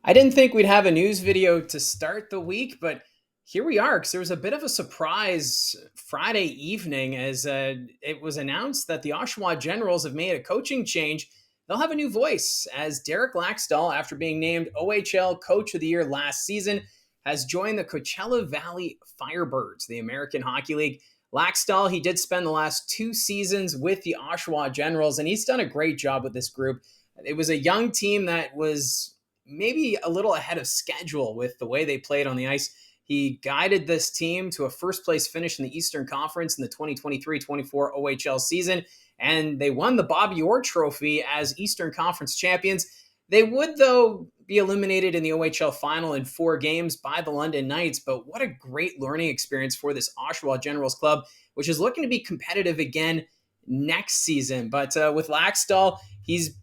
I didn't think we'd have a news video to start the week, but here we are because there was a bit of a surprise Friday evening as it was announced that the Oshawa Generals have made a coaching change. They'll have a new voice as Derek Laxdal, after being named OHL Coach of the Year last season, has joined the Coachella Valley Firebirds, the American Hockey League. Laxdal, he did spend the last 2 seasons with the Oshawa Generals, and he's done a great job with this group. It was a young team that was maybe a little ahead of schedule with the way they played on the ice. He guided this team to a first place finish in the Eastern Conference in the 2023-24 OHL season, and they won the Bobby Orr Trophy as Eastern Conference champions. They would, though, be eliminated in the OHL final in 4 games by the London Knights, but what a great learning experience for this Oshawa Generals club, which is looking to be competitive again next season. But with Laxdal, he's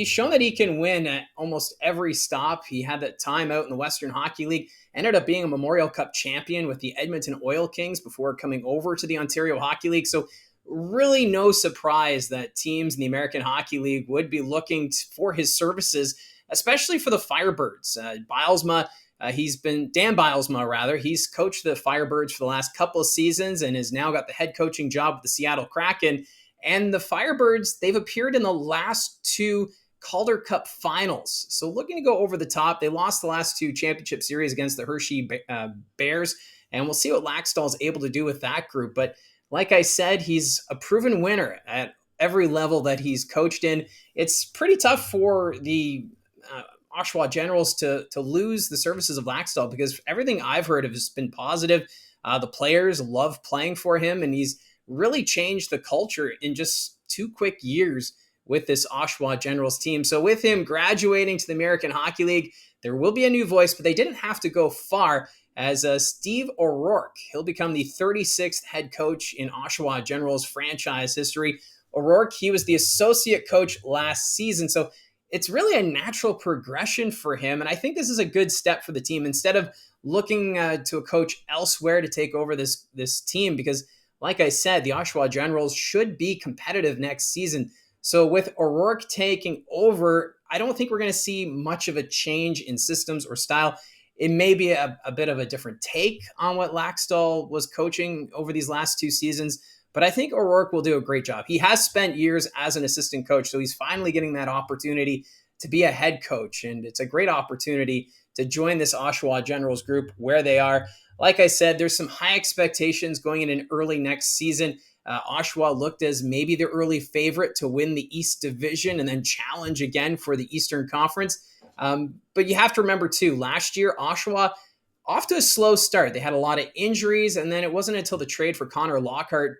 shown that he can win at almost every stop. He had that time out in the Western Hockey League, ended up being a Memorial Cup champion with the Edmonton Oil Kings before coming over to the Ontario Hockey League. So really no surprise that teams in the American Hockey League would be looking for his services, especially for the Firebirds. Dan Bilesma rather. He's coached the Firebirds for the last couple of seasons and has now got the head coaching job with the Seattle Kraken. And the Firebirds, they've appeared in the last 2 Calder Cup finals. So looking to go over the top, they lost the last 2 championship series against the Hershey Bears, and we'll see what Laxdal is able to do with that group. But like I said, he's a proven winner at every level that he's coached in. It's pretty tough for the Oshawa Generals to lose the services of Laxdal because everything I've heard has been positive. The players love playing for him, and he's really changed the culture in just 2 quick years with this Oshawa Generals team. So with him graduating to the American Hockey League, there will be a new voice, but they didn't have to go far as Steve O'Rourke. He'll become the 36th head coach in Oshawa Generals franchise history. O'Rourke, he was the associate coach last season, so it's really a natural progression for him, and I think this is a good step for the team instead of looking to a coach elsewhere to take over this team because, like I said, the Oshawa Generals should be competitive next season. So with O'Rourke taking over, I don't think we're going to see much of a change in systems or style. It may be a bit of a different take on what Laxdal was coaching over these last 2 seasons, but I think O'Rourke will do a great job. He has spent years as an assistant coach, so he's finally getting that opportunity to be a head coach, and it's a great opportunity to join this Oshawa Generals group where they are. Like I said, there's some high expectations going in early next season. Oshawa looked as maybe the early favorite to win the East Division and then challenge again for the Eastern Conference. But you have to remember, too, last year, Oshawa, off to a slow start. They had a lot of injuries, and then it wasn't until the trade for Connor Lockhart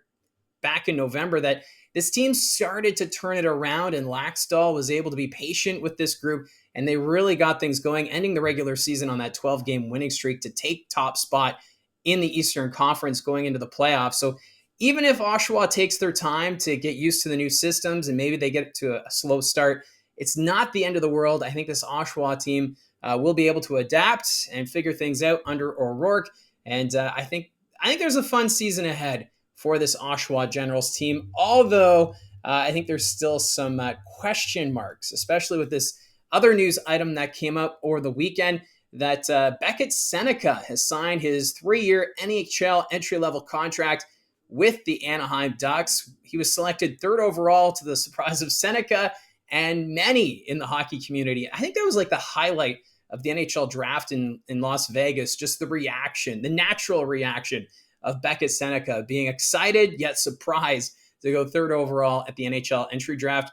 back in November that this team started to turn it around, and Laxdal was able to be patient with this group, and they really got things going, ending the regular season on that 12-game winning streak to take top spot in the Eastern Conference going into the playoffs. So even if Oshawa takes their time to get used to the new systems and maybe they get to a slow start, it's not the end of the world. I think this Oshawa team will be able to adapt and figure things out under O'Rourke, and I think there's a fun season ahead for this Oshawa Generals team, although I think there's still some question marks, especially with this other news item that came up over the weekend that Sennecke has signed his 3-year NHL entry-level contract with the Anaheim Ducks. He was selected 3rd overall to the surprise of Sennecke and many in the hockey community. I think that was like the highlight of the NHL draft in Las Vegas, just the reaction, the natural reaction of Sennecke being excited yet surprised to go 3rd overall at the NHL entry draft.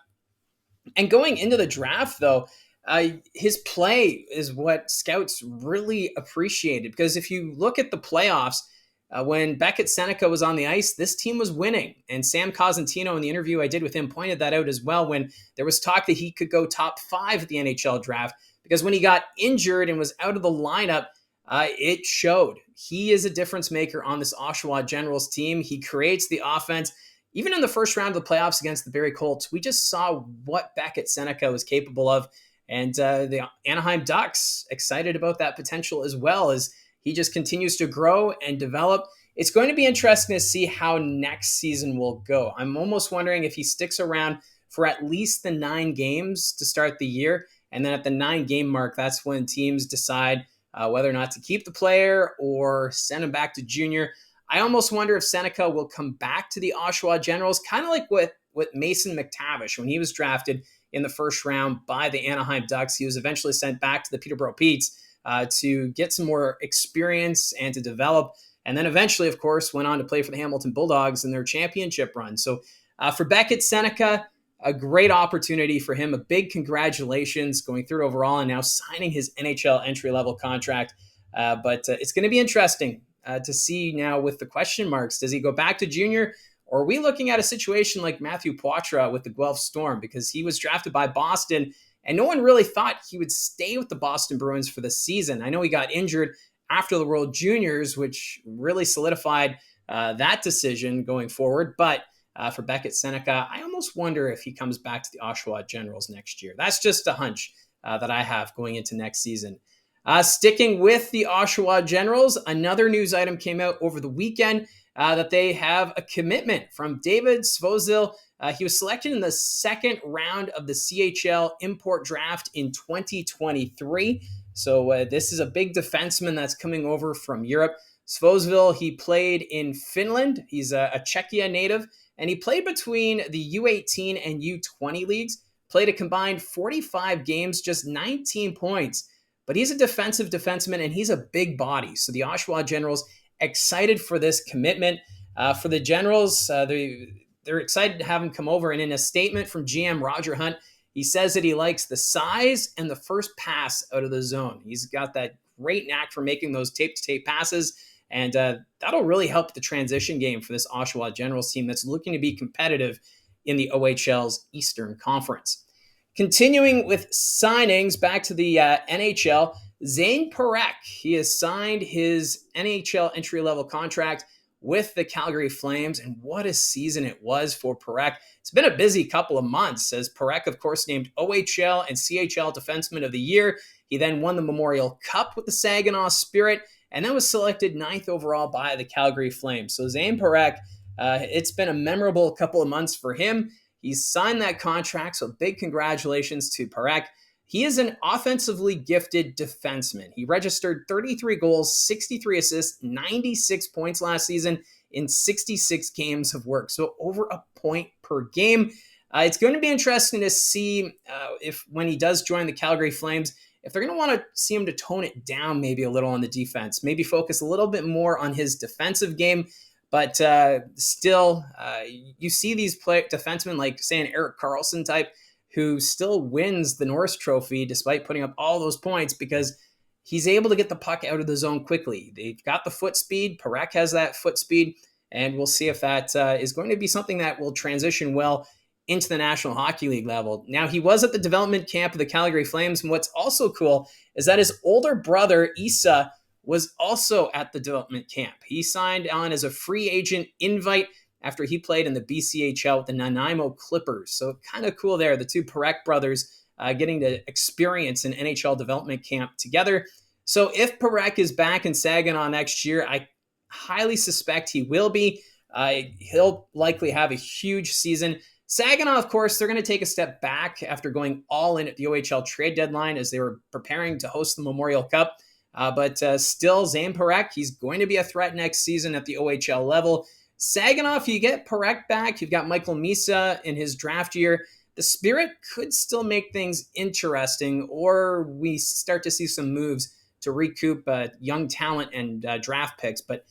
And going into the draft, though, his play is what scouts really appreciated because if you look at the playoffs, when Sennecke was on the ice, this team was winning. And Sam Cosentino, in the interview I did with him, pointed that out as well when there was talk that he could go top 5 at the NHL draft. Because when he got injured and was out of the lineup, it showed. He is a difference maker on this Oshawa Generals team. He creates the offense. Even in the first round of the playoffs against the Barrie Colts, we just saw what Sennecke was capable of. And the Anaheim Ducks excited about that potential as well as he just continues to grow and develop. It's going to be interesting to see how next season will go. I'm almost wondering if he sticks around for at least the 9 games to start the year And then at the 9-game mark, that's when teams decide whether or not to keep the player or send him back to junior. I almost wonder if Sennecke will come back to the Oshawa Generals, kind of like with Mason McTavish when he was drafted in the first round by the Anaheim Ducks. He was eventually sent back to the Peterborough Petes to get some more experience and to develop. And then eventually, of course, went on to play for the Hamilton Bulldogs in their championship run. So for Beckett Sennecke, a great opportunity for him. A big congratulations going through overall and now signing his NHL entry-level contract. But it's going to be interesting to see now with the question marks. Does he go back to junior? Or are we looking at a situation like Matthew Poitras with the Guelph Storm? Because he was drafted by Boston, and no one really thought he would stay with the Boston Bruins for the season. I know he got injured after the World Juniors, which really solidified that decision going forward. But for Beckett Sennecke, I almost wonder if he comes back to the Oshawa Generals next year. That's just a hunch that I have going into next season. Sticking with the Oshawa Generals, another news item came out over the weekend that they have a commitment from David Svozil. He was selected in the second round of the CHL import draft in 2023. So this is a big defenseman that's coming over from Europe. Svozil, he played in Finland. He's a Czechia native. And he played between the U18 and U20 leagues, played a combined 45 games, just 19 points. But he's a defensive defenseman, and he's a big body. So the Oshawa Generals excited for this commitment. For the Generals, they're excited to have him come over. And in a statement from GM Roger Hunt, he says that he likes the size and the first pass out of the zone. He's got that great knack for making those tape-to-tape passes. And that'll really help the transition game for this Oshawa Generals team that's looking to be competitive in the OHL's Eastern Conference. Continuing with signings, back to the NHL, Zane Parekh. He has signed his NHL entry-level contract with the Calgary Flames, and what a season it was for Parekh. It's been a busy couple of months, as Parekh, of course, named OHL and CHL Defenseman of the Year. He then won the Memorial Cup with the Saginaw Spirit, and then was selected 9th overall by the Calgary Flames. So Zane Parekh, it's been a memorable couple of months for him. He's signed that contract, so big congratulations to Parekh. He is an offensively gifted defenseman. He registered 33 goals, 63 assists, 96 points last season in 66 games of work, so over a point per game. It's going to be interesting to see if when he does join the Calgary Flames, if they're going to want to see him to tone it down maybe a little on the defense, maybe focus a little bit more on his defensive game. But still, you see these defensemen like, say, an Erik Karlsson type who still wins the Norris Trophy despite putting up all those points because he's able to get the puck out of the zone quickly. They've got the foot speed. Parekh has that foot speed, and we'll see if that is going to be something that will transition well into the National Hockey League level. Now, he was at the development camp of the Calgary Flames, and what's also cool is that his older brother, Issa, was also at the development camp. He signed on as a free agent invite after he played in the BCHL with the Nanaimo Clippers. So kind of cool there, the two Parekh brothers getting to experience an NHL development camp together. So if Parekh is back in Saginaw next year, I highly suspect he will be. He'll likely have a huge season. Saginaw, of course, they're going to take a step back after going all in at the OHL trade deadline as they were preparing to host the Memorial Cup. But still, Zane Parekh, he's going to be a threat next season at the OHL level. Saginaw, if you get Parekh back, you've got Michael Misa in his draft year. The Spirit could still make things interesting, or we start to see some moves to recoup young talent and draft picks. But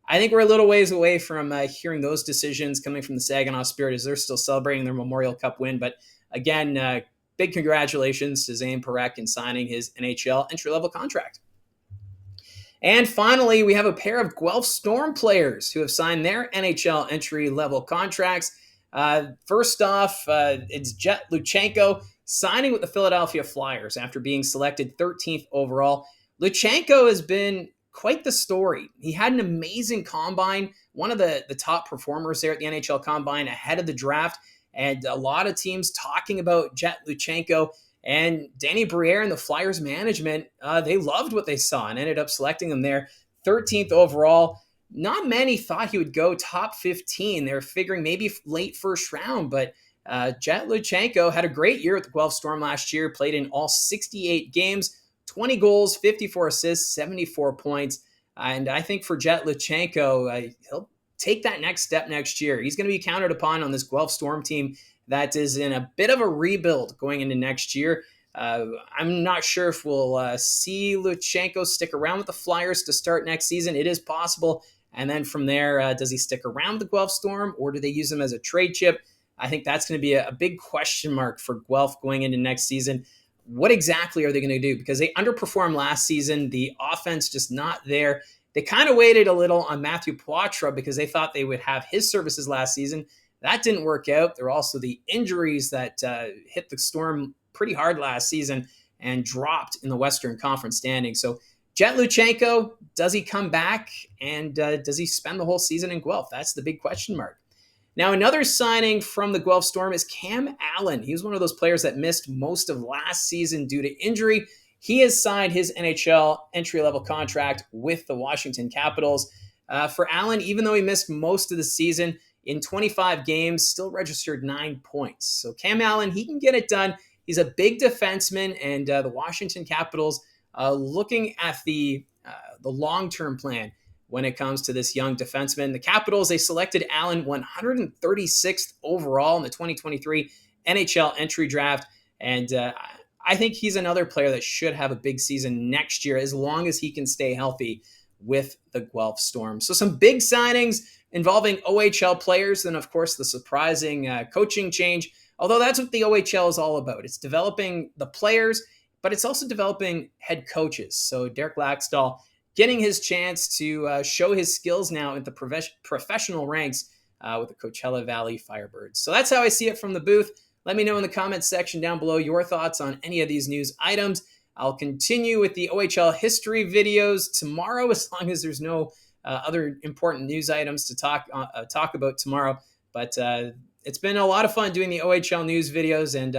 I think we're a little ways away from hearing those decisions coming from the Saginaw Spirit as they're still celebrating their Memorial Cup win. But again, big congratulations to Zane Parekh in signing his NHL entry-level contract. And finally, we have a pair of Guelph Storm players who have signed their NHL entry-level contracts. First off, it's Jet Luchenko signing with the Philadelphia Flyers after being selected 13th overall. Luchenko has been quite the story. He had an amazing combine, one of the top performers there at the NHL Combine ahead of the draft, and a lot of teams talking about Jet Luchenko. And Danny Briere and the Flyers management, they loved what they saw and ended up selecting him there 13th overall. Not many thought he would go top 15. They were figuring maybe late first round, but Jet Luchenko had a great year at the Guelph Storm last year, played in all 68 games, 20 goals, 54 assists, 74 points. And I think for Jet Luchenko, he'll take that next step next year. He's going to be counted upon on this Guelph Storm team that is in a bit of a rebuild going into next year. I'm not sure if we'll see Luchenko stick around with the Flyers to start next season. It is possible. And then from there, does he stick around with the Guelph Storm, or do they use him as a trade chip? I think that's going to be a big question mark for Guelph going into next season. What exactly are they going to do? Because they underperformed last season. The offense just not there. They kind of waited a little on Matthew Poitras because they thought they would have his services last season. That didn't work out. There were also the injuries that hit the Storm pretty hard last season and dropped in the Western Conference standings. So Jet Luchenko, does he come back? And does he spend the whole season in Guelph? That's the big question mark. Now, another signing from the Guelph Storm is Cam Allen. He was one of those players that missed most of last season due to injury. He has signed his NHL entry-level contract with the Washington Capitals. For Allen, even though he missed most of the season, in 25 games, still registered 9 points. So Cam Allen, he can get it done. He's a big defenseman, and the Washington Capitals looking at the long-term plan when it comes to this young defenseman. The Capitals, they selected Allen 136th overall in the 2023 NHL entry draft, and I think he's another player that should have a big season next year as long as he can stay healthy with the Guelph Storm. So some big signings involving OHL players, and of course the surprising coaching change, although that's what the OHL is all about. It's developing the players, but it's also developing head coaches. So Derek Laxdal getting his chance to show his skills now at the professional ranks with the Coachella Valley Firebirds. So that's how I see it from the booth. Let me know in the comments section down below your thoughts on any of these news items. I'll continue with the OHL history videos tomorrow, as long as there's no other important news items to talk about tomorrow. But it's been a lot of fun doing the OHL news videos, and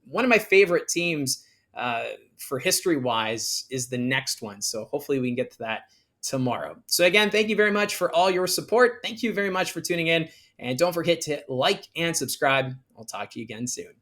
one of my favorite teams for history-wise is the next one. So hopefully we can get to that tomorrow. So again, thank you very much for all your support. Thank you very much for tuning in. And don't forget to like and subscribe. I'll talk to you again soon.